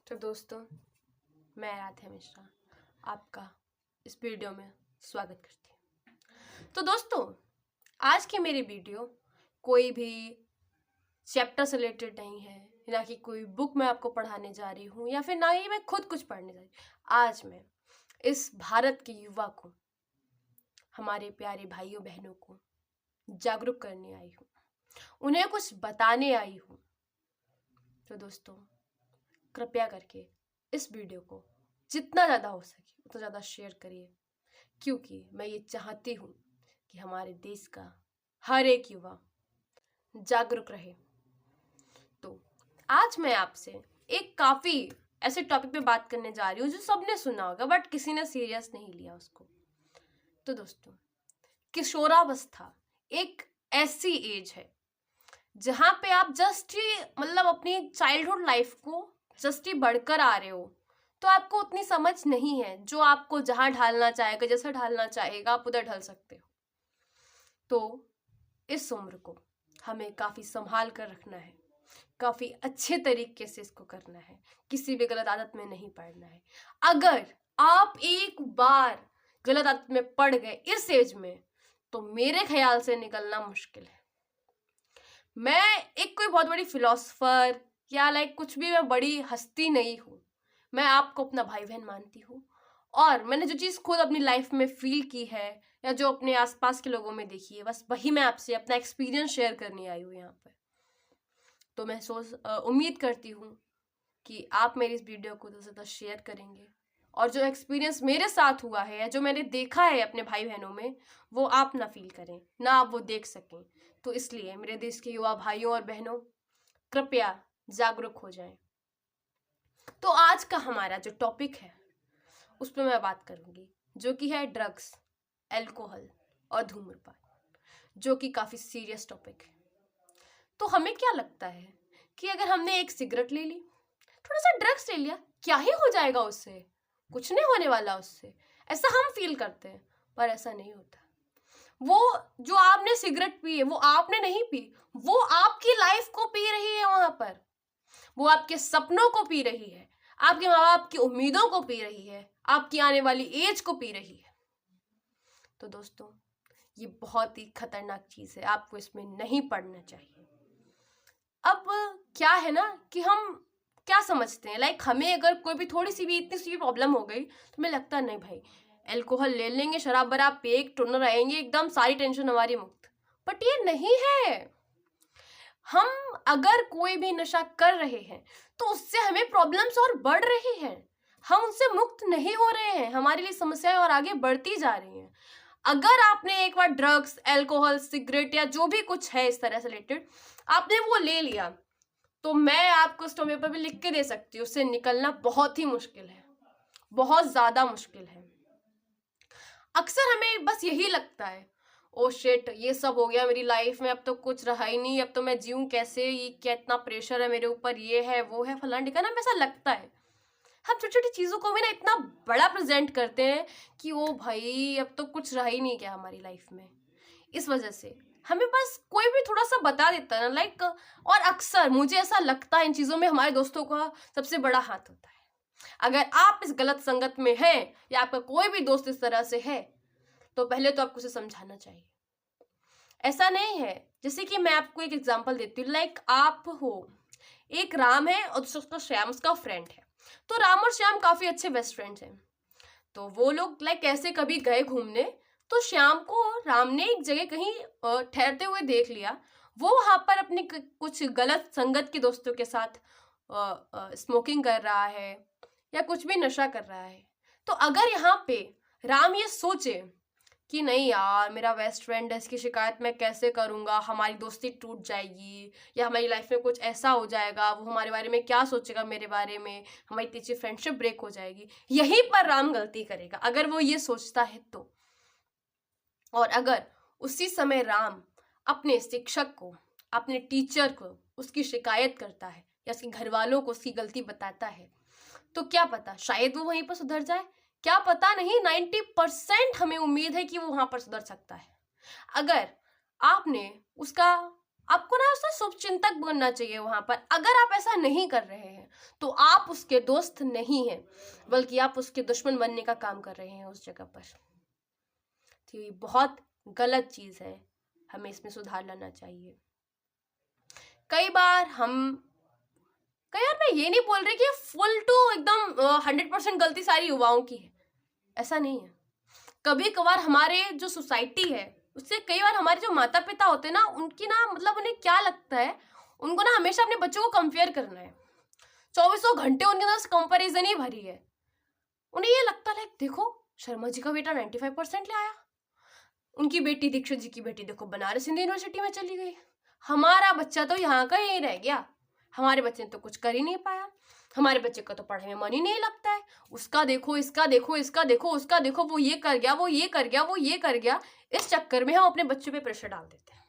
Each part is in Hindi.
तो दोस्तों, मैं राधे मिश्रा आपका इस वीडियो में स्वागत करती हूँ। तो दोस्तों, आज की मेरी वीडियो कोई भी चैप्टर से रिलेटेड नहीं है, ना कि कोई बुक मैं आपको पढ़ाने जा रही हूँ या फिर ना ही मैं खुद कुछ पढ़ने जा रही हूँ। आज मैं इस भारत के युवा को, हमारे प्यारे भाइयों बहनों को जागरूक करने आई हूँ, उन्हें कुछ बताने आई हूँ। तो दोस्तों, कृपया करके इस वीडियो को जितना ज़्यादा हो सके उतना ज़्यादा शेयर करिए, क्योंकि मैं ये चाहती हूँ कि हमारे देश का हर एक युवा जागरूक रहे। तो आज मैं आपसे एक काफ़ी ऐसे टॉपिक पे बात करने जा रही हूँ जो सबने सुना होगा बट किसी ने सीरियस नहीं लिया उसको। तो दोस्तों, किशोरावस्था एक ऐसी एज है जहाँ पे आप जस्ट ही अपनी चाइल्डहुड लाइफ को जस्ट ही बढ़कर आ रहे हो, तो आपको उतनी समझ नहीं है। जो आपको जहाँ ढालना चाहेगा, जैसा ढालना चाहेगा, आप उधर ढल सकते हो। तो इस उम्र को हमें काफ़ी संभाल कर रखना है, काफ़ी अच्छे तरीके से इसको करना है, किसी भी गलत आदत में नहीं पड़ना है। अगर आप एक बार गलत आदत में पड़ गए इस एज में, तो मेरे ख्याल से निकलना मुश्किल है। मैं एक कोई बहुत बड़ी फिलोसफर या कुछ भी मैं बड़ी हस्ती नहीं हूँ। मैं आपको अपना भाई बहन मानती हूँ, और मैंने जो चीज़ खुद अपनी लाइफ में फील की है या जो अपने आसपास के लोगों में देखी है, बस वही मैं आपसे अपना एक्सपीरियंस शेयर करने आई हूँ यहाँ पर। तो मैं उम्मीद करती हूँ कि आप मेरी इस वीडियो को ज़्यादा शेयर करेंगे, और जो एक्सपीरियंस मेरे साथ हुआ है या जो मैंने देखा है अपने भाई बहनों में, वो आप ना फील करें, ना आप वो देख सकें। तो इसलिए मेरे देश के युवा भाइयों और बहनों, कृपया जागरूक हो जाएं। तो आज का हमारा जो टॉपिक है उस पर मैं बात करूंगी, जो कि है ड्रग्स, अल्कोहल और धूम्रपान, जो कि काफ़ी सीरियस टॉपिक है। तो हमें क्या लगता है कि अगर हमने एक सिगरेट ले ली, थोड़ा सा ड्रग्स ले लिया, क्या ही हो जाएगा उससे, कुछ नहीं होने वाला उससे, ऐसा हम फील करते हैं। पर ऐसा नहीं होता। वो जो आपने सिगरेट पी है वो आपने नहीं पी, वो आपकी लाइफ को पी रही है। वहां पर वो आपके सपनों को पी रही है, आपके माँ बाप की उम्मीदों को पी रही है, आपकी आने वाली एज को पी रही है। तो दोस्तों, ये बहुत ही खतरनाक चीज है, आपको इसमें नहीं पड़ना चाहिए। अब क्या है ना कि हम क्या समझते हैं, हमें अगर कोई भी थोड़ी सी भी इतनी सी भी प्रॉब्लम हो गई तो हमें लगता है नहीं भाई, अल्कोहल ले लेंगे, शराब बराब पे एक टोनर रहेंगे, एकदम सारी टेंशन हमारी मुक्त। बट ये नहीं है। हम अगर कोई भी नशा कर रहे हैं तो उससे हमें प्रॉब्लम्स और बढ़ रही हैं, हम उनसे मुक्त नहीं हो रहे हैं, हमारे लिए समस्याएं और आगे बढ़ती जा रही हैं। अगर आपने एक बार ड्रग्स, अल्कोहल, सिगरेट या जो भी कुछ है इस तरह से रिलेटेड आपने वो ले लिया, तो मैं आपको उस टॉपिक पर भी लिख के दे सकती हूँ, उससे निकलना बहुत ही मुश्किल है, बहुत ज़्यादा मुश्किल है। अक्सर हमें बस यही लगता है, ओ शिट, ये सब हो गया मेरी लाइफ में, अब तो कुछ रहा ही नहीं, अब तो मैं जीऊँ कैसे, ये क्या इतना प्रेशर है मेरे ऊपर, ये है वो है फलाना ढिकाना। हमें ऐसा लगता है, हम छोटी छोटी चीज़ों को भी ना इतना बड़ा प्रेजेंट करते हैं कि ओ भाई अब तो कुछ रहा ही नहीं क्या हमारी लाइफ में। इस वजह से हमें बस कोई भी थोड़ा सा बता देता है ना, और अक्सर मुझे ऐसा लगता है इन चीज़ों में हमारे दोस्तों का सबसे बड़ा हाथ होता है। अगर आप इस गलत संगत में हैं या आपका कोई भी दोस्त इस तरह से है, तो पहले तो आपको उसे समझाना चाहिए। ऐसा नहीं है, जैसे कि मैं आपको एक एग्जांपल देती हूँ। आप हो, एक राम है और दूसरा उसका श्याम, उसका फ्रेंड है। तो राम और श्याम काफी अच्छे बेस्ट फ्रेंड्स हैं। तो वो लोग ऐसे कभी गए घूमने, तो श्याम को राम ने एक जगह कहीं ठहरते हुए देख लिया। वो वहां पर अपनी कुछ गलत संगत के दोस्तों के साथ स्मोकिंग कर रहा है या कुछ भी नशा कर रहा है। तो अगर यहाँ पे राम ये सोचे कि नहीं यार, मेरा बेस्ट फ्रेंड है, इसकी शिकायत मैं कैसे करूँगा, हमारी दोस्ती टूट जाएगी या हमारी लाइफ में कुछ ऐसा हो जाएगा, वो हमारे बारे में क्या सोचेगा, मेरे बारे में हमारी तीसरी फ्रेंडशिप ब्रेक हो जाएगी, यहीं पर राम गलती करेगा अगर वो ये सोचता है तो। और अगर उसी समय राम अपने शिक्षक को, अपने टीचर को उसकी शिकायत करता है या उसके घर वालों को उसकी गलती बताता है, तो क्या पता शायद वो वहीं पर सुधर जाए, क्या पता नहीं, 90% हमें उम्मीद है कि वो वहां पर सुधर सकता है। अगर आपने उसका आपको ना उसका शुभचिंतक बनना चाहिए वहां पर। अगर आप ऐसा नहीं कर रहे हैं तो आप उसके दोस्त नहीं हैं, बल्कि आप उसके दुश्मन बनने का काम कर रहे हैं उस जगह पर। तो ये बहुत गलत चीज है, हमें इसमें सुधार लाना चाहिए। कई बार मैं ये नहीं बोल रही कि फुल टू एकदम 100% गलती सारी युवाओं की है, ऐसा नहीं है। कभी कभार हमारे जो सोसाइटी है उससे, कई बार हमारे जो माता पिता होते हैं ना, उनकी ना मतलब उन्हें क्या लगता है, उनको ना हमेशा अपने बच्चों को कंपेयर करना है। 2400 घंटे उनके अंदर कंपेरिजन ही भरी है। उन्हें ये लगता है देखो शर्मा जी का बेटा 95% ले आया, उनकी बेटी दीक्षित जी की बेटी देखो बनारस हिंदू यूनिवर्सिटी में चली गई, हमारा बच्चा तो यहाँ का ही रह गया, हमारे बच्चे ने तो कुछ कर ही नहीं पाया, हमारे बच्चे का तो पढ़ाई में मन ही नहीं लगता है, उसका देखो, इसका देखो, इसका देखो, उसका देखो, वो ये कर गया, वो ये कर गया, वो ये कर गया। इस चक्कर में हम अपने बच्चों पे प्रेशर डाल देते हैं,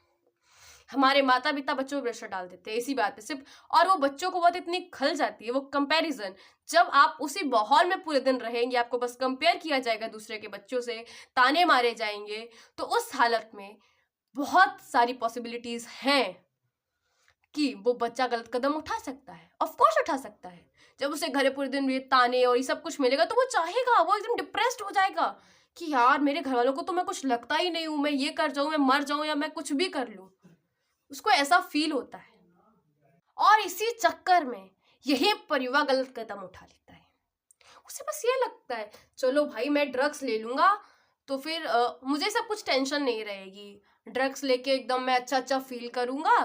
हमारे माता पिता बच्चों पे प्रेशर डाल देते हैं इसी बात पे सिर्फ। और वो बच्चों को बहुत इतनी खल जाती है वो कंपैरिजन। जब आप उसी माहौल में पूरे दिन रहेंगे, आपको बस कंपेयर किया जाएगा दूसरे के बच्चों से, ताने मारे जाएंगे, तो उस हालत में बहुत सारी पॉसिबिलिटीज हैं कि वो बच्चा गलत कदम उठा सकता है। ऑफ कोर्स उठा सकता है। जब उसे घरे पूरे दिन ये ताने और ये सब कुछ मिलेगा तो वो चाहेगा, वो एकदम डिप्रेस्ड हो जाएगा कि यार मेरे घर वालों को तो मैं कुछ लगता ही नहीं हूं, मैं ये कर जाऊं, मैं मर जाऊं, या मैं कुछ भी कर लूं। उसको ऐसा फील होता है और इसी चक्कर में यही पर युवा गलत कदम उठा लेता है। उसे बस ये लगता है चलो भाई मैं ड्रग्स ले लूंगा तो फिर मुझे सब कुछ टेंशन नहीं रहेगी, ड्रग्स लेके एकदम मैं अच्छा अच्छा फील करूंगा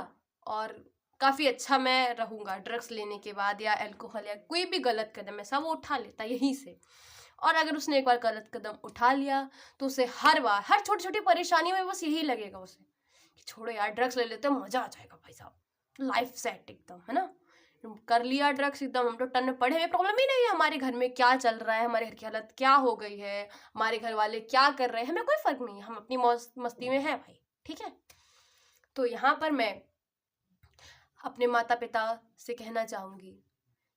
और काफी अच्छा मैं रहूंगा ड्रग्स लेने के बाद, या अल्कोहल या कोई भी गलत कदम ऐसा वो उठा लेता है यहीं से। और अगर उसने एक बार गलत कदम उठा लिया तो उसे हर बार हर छोटी छोटी परेशानी में बस यही लगेगा उसे कि छोड़ो यार ड्रग्स ले लेते हैं, मजा आ जाएगा भाई साहब, लाइफ सेट एकदम, है ना। कर लिया ड्रग्स एकदम, हम तो टन में पड़े हुए, प्रॉब्लम ही नहीं है हमारे घर में क्या चल रहा है, हमारे घर की हालत क्या हो गई है, हमारे घर वाले क्या कर रहे हैं, हमें कोई फर्क नहीं है, हम अपनी मौज मस्ती में हैं भाई, ठीक है। तो यहाँ पर मैं अपने माता पिता से कहना चाहूंगी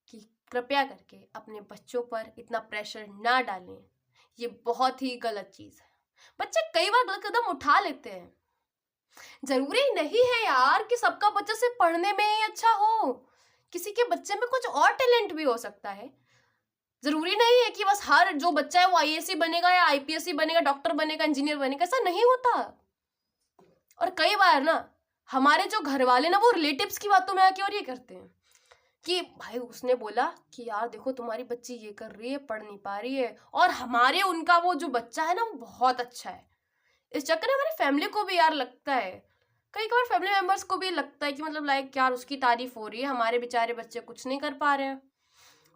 कि कृपया करके अपने बच्चों पर इतना प्रेशर ना डालें, ये बहुत ही गलत चीज है। बच्चे कई बार गलत कदम उठा लेते हैं, जरूरी नहीं है यार कि सबका बच्चा सिर्फ पढ़ने में ही अच्छा हो, किसी के बच्चे में कुछ और टैलेंट भी हो सकता है। जरूरी नहीं है कि बस हर जो बच्चा है वो आईएएस बनेगा या आईपीएस बनेगा, डॉक्टर बनेगा, इंजीनियर बनेगा, ऐसा नहीं होता। और कई बार ना हमारे जो घर वाले ना वो रिलेटिव्स की बातों में आके और ये करते हैं कि भाई उसने बोला कि यार देखो तुम्हारी बच्ची ये कर रही है, पढ़ नहीं पा रही है, और हमारे उनका वो जो बच्चा है ना वो बहुत अच्छा है। इस चक्कर में हमारी फैमिली को भी यार लगता है, कई बार फैमिली मेंबर्स को भी लगता है कि मतलब लाइक यार उसकी तारीफ हो रही है, हमारे बेचारे बच्चे कुछ नहीं कर पा रहे हैं।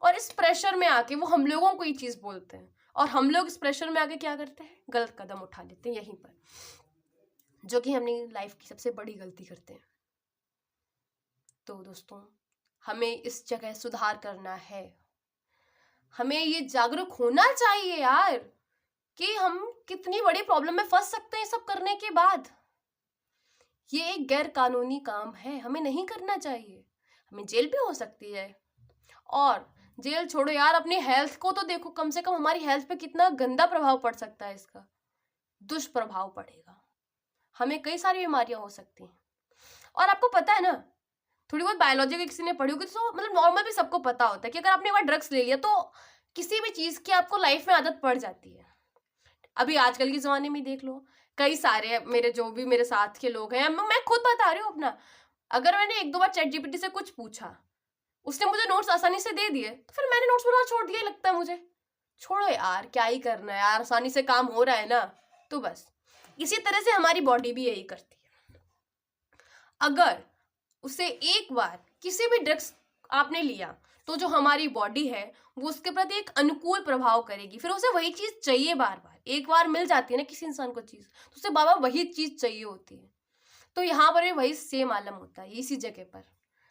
और इस प्रेशर में आके वो हम लोगों को ये चीज बोलते हैं, और हम लोग इस प्रेशर में आके क्या करते हैं, गलत कदम उठा लेते हैं यहीं पर, जो कि हमने लाइफ की सबसे बड़ी गलती करते हैं। तो दोस्तों हमें इस जगह सुधार करना है, हमें ये जागरूक होना चाहिए यार कि हम कितनी बड़ी प्रॉब्लम में फंस सकते हैं सब करने के बाद। ये एक गैर कानूनी काम है, हमें नहीं करना चाहिए, हमें जेल भी हो सकती है। और जेल छोड़ो यार, अपनी हेल्थ को तो देखो, कम से कम हमारी हेल्थ पे कितना गंदा प्रभाव पड़ सकता है, इसका दुष्प्रभाव पड़ेगा, हमें कई सारी बीमारियां हो सकती हैं। और आपको पता है ना, थोड़ी बहुत बायोलॉजी की किसी ने पढ़ी होगी तो मतलब नॉर्मल भी सबको पता होता है कि अगर आपने एक बार ड्रग्स ले लिया तो किसी भी चीज की आपको लाइफ में आदत पड़ जाती है। अभी आजकल के जमाने में देख लो, कई सारे मेरे जो भी मेरे साथ के लोग हैं, मैं खुद बता रही हूँ अपना, अगर मैंने एक दो बार चैट जीपीटी से कुछ पूछा, उसने मुझे नोट्स आसानी से दे दिए, तो फिर मैंने नोट्स बनाना छोड़ दिया, लगता है मुझे छोड़ो यार क्या ही करना है यार, आसानी से काम हो रहा है ना। तो बस इसी तरह से हमारी बॉडी भी यही करती है। अगर उसे एक बार किसी भी ड्रग्स आपने लिया तो जो हमारी बॉडी है वो उसके प्रति एक अनुकूल प्रभाव करेगी, फिर उसे वही चीज चाहिए बार बार। एक बार मिल जाती है ना किसी इंसान को चीज, तो उसे बार बार वही चीज चाहिए होती है। तो यहाँ पर भी वही सेम आलम होता है, इसी जगह पर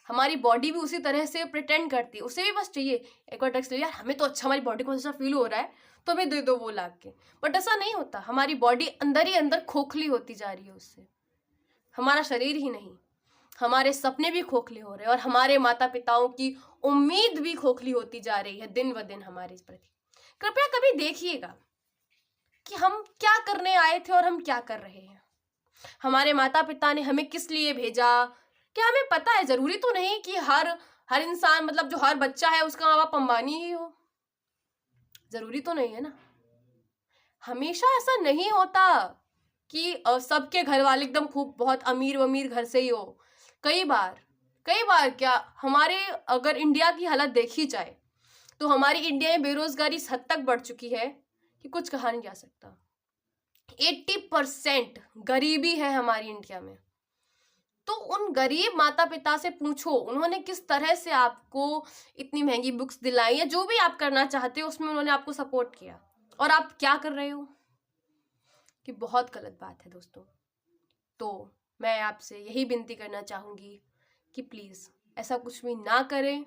हमारी बॉडी भी उसी तरह से प्रिटेंड करती है, उसे भी बस चाहिए एक बार ड्रग्स ले यार, हमें तो अच्छा, हमारी बॉडी को अच्छा फील हो रहा है तो हमें दे दो वो ला के। बट ऐसा नहीं होता, हमारी बॉडी अंदर ही अंदर खोखली होती जा रही है उससे, हमारा शरीर ही नहीं, हमारे सपने भी खोखले हो रहे हैं और हमारे माता पिताओं की उम्मीद भी खोखली होती जा रही है दिन ब दिन हमारे इस प्रति। कृपया कभी देखिएगा कि हम क्या करने आए थे और हम क्या कर रहे हैं। हमारे माता पिता ने हमें किस लिए भेजा, क्या हमें पता है? जरूरी तो नहीं कि हर इंसान, मतलब जो हर बच्चा है उसका माँ बाप अंबानी ही हो, जरूरी तो नहीं है ना। हमेशा ऐसा नहीं होता कि सबके घर वाले एकदम खूब बहुत अमीर अमीर घर से ही हो। कई बार क्या, हमारे अगर इंडिया की हालत देखी जाए तो हमारी इंडिया में बेरोजगारी इस हद तक बढ़ चुकी है कि कुछ कहा नहीं जा सकता। 80% गरीबी है हमारी इंडिया में। तो उन गरीब माता पिता से पूछो, उन्होंने किस तरह से आपको इतनी महंगी बुक्स दिलाई, या जो भी आप करना चाहते हो उसमें उन्होंने आपको सपोर्ट किया, और आप क्या कर रहे हो, कि बहुत गलत बात है दोस्तों। तो मैं आपसे यही विनती करना चाहूंगी कि प्लीज ऐसा कुछ भी ना करें।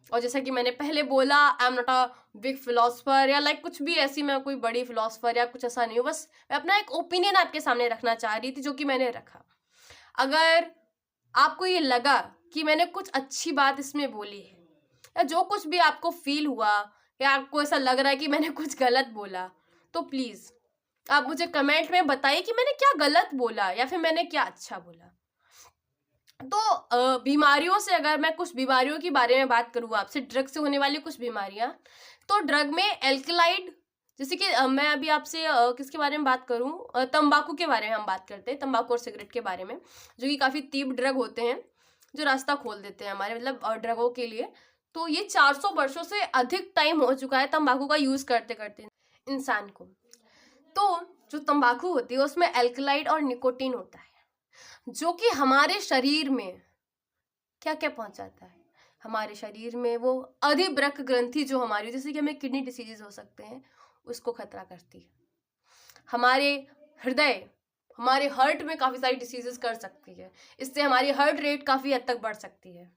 और जैसा कि मैंने पहले बोला, I am not a big philosopher या लाइक कुछ भी ऐसी, मैं कोई बड़ी फिलोसफर या कुछ ऐसा नहीं हूँ। बस मैं अपना एक ओपिनियन आपके सामने रखना चाह रही थी, जो कि मैंने रखा। अगर आपको ये लगा कि मैंने कुछ अच्छी बात इसमें बोली है, या जो कुछ भी आपको फील हुआ, या आपको ऐसा लग रहा है कि मैंने कुछ गलत बोला, तो प्लीज आप मुझे कमेंट में बताइए कि मैंने क्या गलत बोला या फिर मैंने क्या अच्छा बोला। तो बीमारियों से, अगर मैं कुछ बीमारियों के बारे में बात करूँ आपसे, ड्रग से होने वाली कुछ बीमारियां, तो ड्रग में एल्कलाइड, जैसे कि मैं अभी आपसे किसके बारे में बात करूँ, तंबाकू के बारे में हम बात करते हैं, तंबाकू और सिगरेट के बारे में, जो कि काफ़ी तीव्र ड्रग होते हैं, जो रास्ता खोल देते हैं हमारे, मतलब ड्रगों के लिए। तो ये 400 वर्षों से अधिक टाइम हो चुका है तंबाकू का यूज़ करते करते इंसान को। तो जो तंबाकू होती है उसमें एल्कलाइड और निकोटीन होता है, जो कि हमारे शरीर में क्या क्या पहुंचाता है। हमारे शरीर में वो अधिवृक्क ग्रंथि जो हमारी, जैसे कि हमें किडनी डिसीजेज हो सकते हैं, उसको खतरा करती है। हमारे हृदय, हमारे हार्ट में काफ़ी सारी डिसीजेस कर सकती है, इससे हमारी हार्ट रेट काफ़ी हद तक बढ़ सकती है।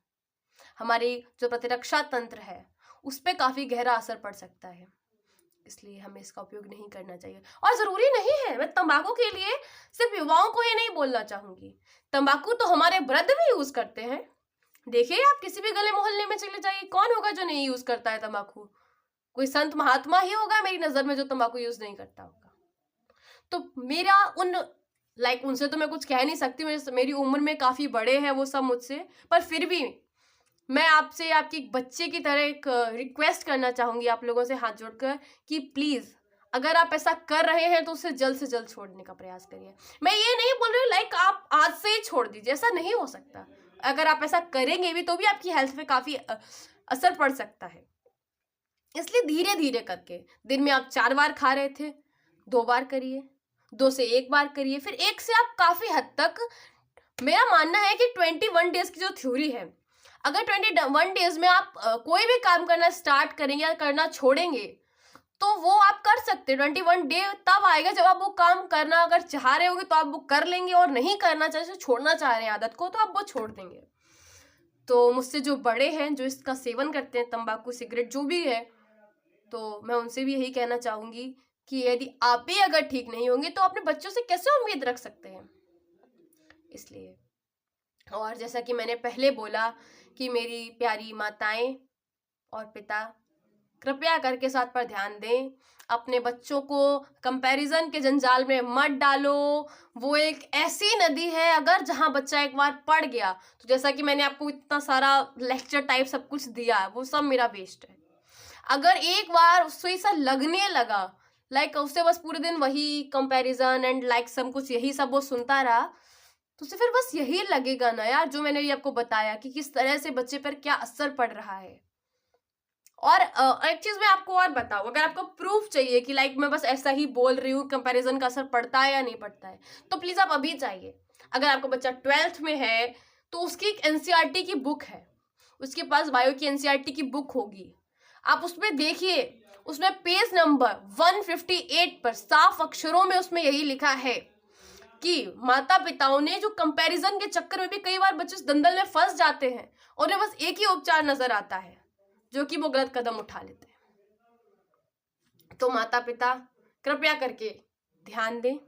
हमारी जो प्रतिरक्षा तंत्र है उस पर काफ़ी गहरा असर पड़ सकता है, इसलिए हमें इसका उपयोग नहीं करना चाहिए। और ज़रूरी नहीं है, मैं तंबाकू के लिए सिर्फ युवाओं को ही नहीं बोलना चाहूँगी, तंबाकू तो हमारे वृद्ध भी यूज़ करते हैं। देखिए, आप किसी भी गले मोहल्ले में चले जाइए, कौन होगा जो नहीं यूज़ करता है तंबाकू? कोई संत महात्मा ही होगा मेरी नज़र में जो तंबाकू यूज़ नहीं करता होगा। तो मेरा उनसे तो मैं कुछ कह नहीं सकती, मेरी उम्र में काफ़ी बड़े हैं वो सब मुझसे, पर फिर भी मैं आपसे, आपकी एक बच्चे की तरह एक रिक्वेस्ट करना चाहूँगी आप लोगों से हाथ जोड़कर, कि प्लीज़ अगर आप ऐसा कर रहे हैं तो उसे जल्द से जल्द छोड़ने का प्रयास करिए। मैं ये नहीं बोल रही हूँ लाइक आप आज से ही छोड़ दीजिए, ऐसा नहीं हो सकता। अगर आप ऐसा करेंगे भी तो भी आपकी हेल्थ पे काफ़ी असर पड़ सकता है। इसलिए धीरे धीरे करके, दिन में आप 4 बार खा रहे थे, 2 बार करिए, 2 से 1 बार करिए, फिर 1 से आप काफ़ी हद तक, मेरा मानना है कि 21 डेज की जो थ्योरी है, अगर 21 डेज में आप कोई भी काम करना स्टार्ट करेंगे या करना छोड़ेंगे, तो वो आप कर सकते हैं। 21 डे तब आएगा जब आप वो काम करना अगर चाह रहे होंगे तो आप वो कर लेंगे, और नहीं करना चाहे, छोड़ना चाह रहे हैं आदत को, तो आप वो छोड़ देंगे। तो मुझसे जो बड़े हैं, जो इसका सेवन करते हैं, तंबाकू सिगरेट जो भी है, तो मैं उनसे भी यही कहना चाहूँगी कि यदि आप ही अगर ठीक नहीं होंगे तो अपने बच्चों से कैसे उम्मीद रख सकते हैं। इसलिए, और जैसा कि मैंने पहले बोला कि मेरी प्यारी माताएं और पिता, कृपया करके इस बात पर ध्यान दें, अपने बच्चों को कंपैरिजन के जंजाल में मत डालो। वो एक ऐसी नदी है, अगर जहां बच्चा एक बार पड़ गया, तो जैसा कि मैंने आपको इतना सारा लेक्चर टाइप सब कुछ दिया, वो सब मेरा वेस्ट है। अगर एक बार उससे ऐसा लगने लगा, लाइक उससे बस पूरे दिन वही कंपैरिजन एंड लाइक सब कुछ यही सब वो सुनता रहा, तो उसे फिर बस यही लगेगा ना यार, जो मैंने ये आपको बताया कि किस तरह से बच्चे पर क्या असर पड़ रहा है। और एक चीज मैं आपको और बताऊं, अगर आपको प्रूफ चाहिए कि लाइक मैं बस ऐसा ही बोल रही हूँ, कंपैरिजन का असर पड़ता है या नहीं पड़ता है, तो प्लीज आप अभी जाइए। अगर आपका बच्चा 12th में है तो उसकी एक एनसीईआरटी की बुक है, उसके पास बायो की एनसीईआरटी की बुक होगी, आप उसमें देखिए, उसमें पेज नंबर 158 पर साफ अक्षरों में उसमें यही लिखा है कि माता पिताओं ने जो कंपैरिजन के चक्कर में भी कई बार बच्चे उस दंदल में फंस जाते हैं, और उन्हें बस एक ही उपचार नजर आता है, जो कि वो गलत कदम उठा लेते हैं। तो माता पिता कृपया करके ध्यान दें,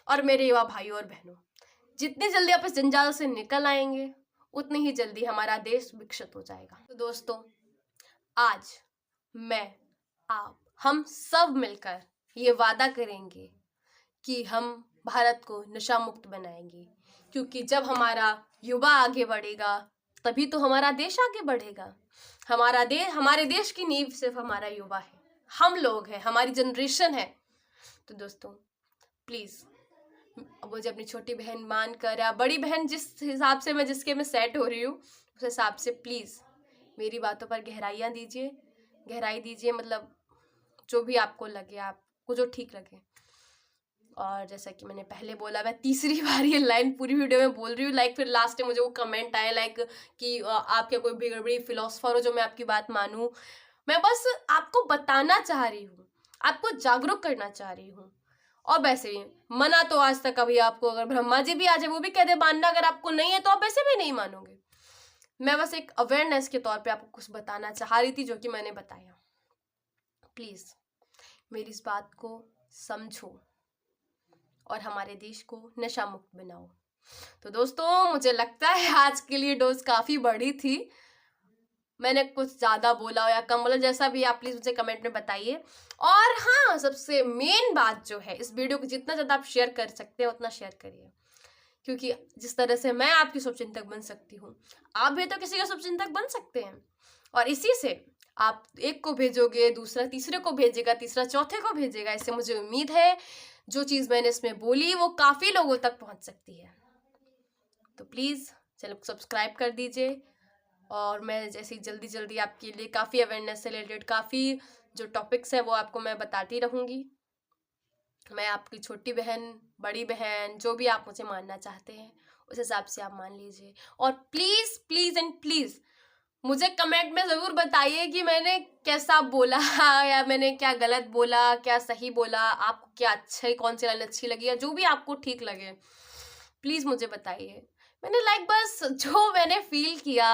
और मेरे युवा भाइयों और बहनों, जितनी जल्दी आप इस जंजाल से निकल आएंगे उतनी ही जल्दी हमारा देश विकसित हो जाएगा। तो दोस्तों, आज मैं, आप, हम सब मिलकर ये वादा करेंगे कि हम भारत को नशा मुक्त बनाएंगे, क्योंकि जब हमारा युवा आगे बढ़ेगा तभी तो हमारा देश आगे बढ़ेगा। हमारे देश की नींव सिर्फ हमारा युवा है, हम लोग हैं, हमारी जनरेशन है। तो दोस्तों प्लीज मुझे अपनी छोटी बहन मानकर या बड़ी बहन, जिस हिसाब से मैं सेट हो रही हूँ उस हिसाब से प्लीज मेरी बातों पर गहराई दीजिए, मतलब जो भी आपको लगे, आपको जो ठीक लगे। और जैसा कि मैंने पहले बोला, मैं तीसरी बार ये लाइन पूरी वीडियो में बोल रही हूँ। लाइक फिर लास्ट में मुझे वो कमेंट आए लाइक कि आप क्या कोई बड़ी फिलोसफर हो जो मैं आपकी बात मानूं। मैं बस आपको बताना चाह रही हूँ, आपको जागरूक करना चाह रही हूँ। और वैसे ही मना तो आज तक कभी आपको, अगर ब्रह्मा जी भी आ जाए वो भी कह दे मानना, अगर आपको नहीं है तो आप वैसे भी नहीं मानोगे। मैं बस एक अवेयरनेस के तौर पे आपको कुछ बताना चाह रही थी जो कि मैंने बताया। प्लीज मेरी इस बात को समझो और हमारे देश को नशा मुक्त बनाओ। तो दोस्तों मुझे लगता है आज के लिए डोज काफी बड़ी थी, मैंने कुछ ज्यादा बोला हो या कम बोला, जैसा भी आप प्लीज मुझे कमेंट में बताइए। और हाँ, सबसे मेन बात जो है, इस वीडियो को जितना ज्यादा आप शेयर कर सकते हैं उतना शेयर करिए, क्योंकि जिस तरह से मैं आपकी शुभचिंतक बन सकती हूँ, आप भी तो किसी का शुभचिंतक बन सकते हैं। और इसी से आप एक को भेजोगे, दूसरा तीसरे को भेजेगा, तीसरा चौथे को भेजेगा। इससे मुझे उम्मीद है जो चीज मैंने इसमें बोली वो काफी लोगों तक पहुंच सकती है। तो प्लीज चैनल को सब्सक्राइब कर दीजिए, और मैं जैसे जल्दी आपके लिए काफ़ी अवेयरनेस से रिलेटेड काफ़ी जो टॉपिक्स हैं वो आपको मैं बताती रहूँगी। मैं आपकी छोटी बहन, बड़ी बहन, जो भी आप मुझे मानना चाहते हैं उस हिसाब से आप मान लीजिए। और प्लीज़ प्लीज़ एंड प्लीज़ मुझे कमेंट में ज़रूर बताइए कि मैंने कैसा बोला या मैंने क्या गलत बोला, क्या सही बोला, आपको क्या अच्छा, कौन सी लाइन अच्छी लगी, या जो भी आपको ठीक लगे प्लीज़ मुझे बताइए। मैंने बस जो मैंने फील किया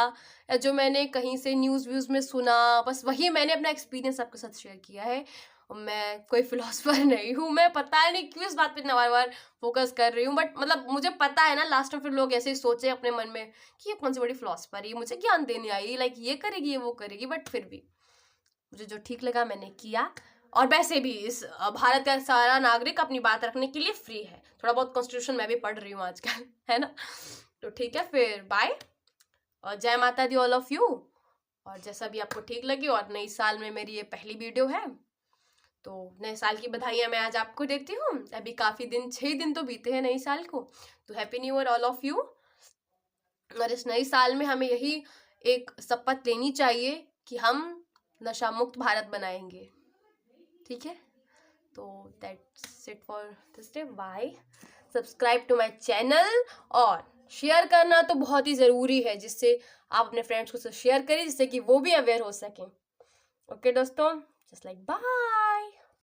या जो मैंने कहीं से न्यूज़ व्यूज़ में सुना, बस वही मैंने अपना एक्सपीरियंस आपके साथ शेयर किया है। और मैं कोई फिलोसफर नहीं हूँ, मैं पता नहीं क्यों इस बात पे इतना बार फोकस कर रही हूँ, बट मतलब मुझे पता है ना, लास्ट में फिर लोग ऐसे ही सोचे अपने मन में कि ये कौन सी बड़ी फिलोसफर है, मुझे ज्ञान देने आई, लाइक ये करेगी, ये वो करेगी। बट फिर भी मुझे जो ठीक लगा मैंने किया। और वैसे भी इस भारत का सारा नागरिक अपनी बात रखने के लिए फ्री है। थोड़ा बहुत कॉन्स्टिट्यूशन मैं भी पढ़ रही हूँ आजकल, है ना। तो ठीक है, फिर बाय और जय माता दी ऑल ऑफ यू। और जैसा भी आपको ठीक लगे, और नई साल में मेरी ये पहली वीडियो है, तो नए साल की बधाइयाँ मैं आज आपको देती हूँ। अभी काफ़ी दिन, 6 दिन तो बीते हैं नई साल को, तो happy new year all of you. और इस नई साल में हमें यही एक शपथ लेनी चाहिए कि हम नशा मुक्त भारत बनाएंगे, ठीक है। तो that's it for this day, bye. Subscribe to my channel और शेयर करना तो बहुत ही ज़रूरी है, जिससे आप अपने फ्रेंड्स को शेयर करें, जिससे कि वो भी अवेयर हो सकें। ओके दोस्तों, जस्ट लाइक बाय।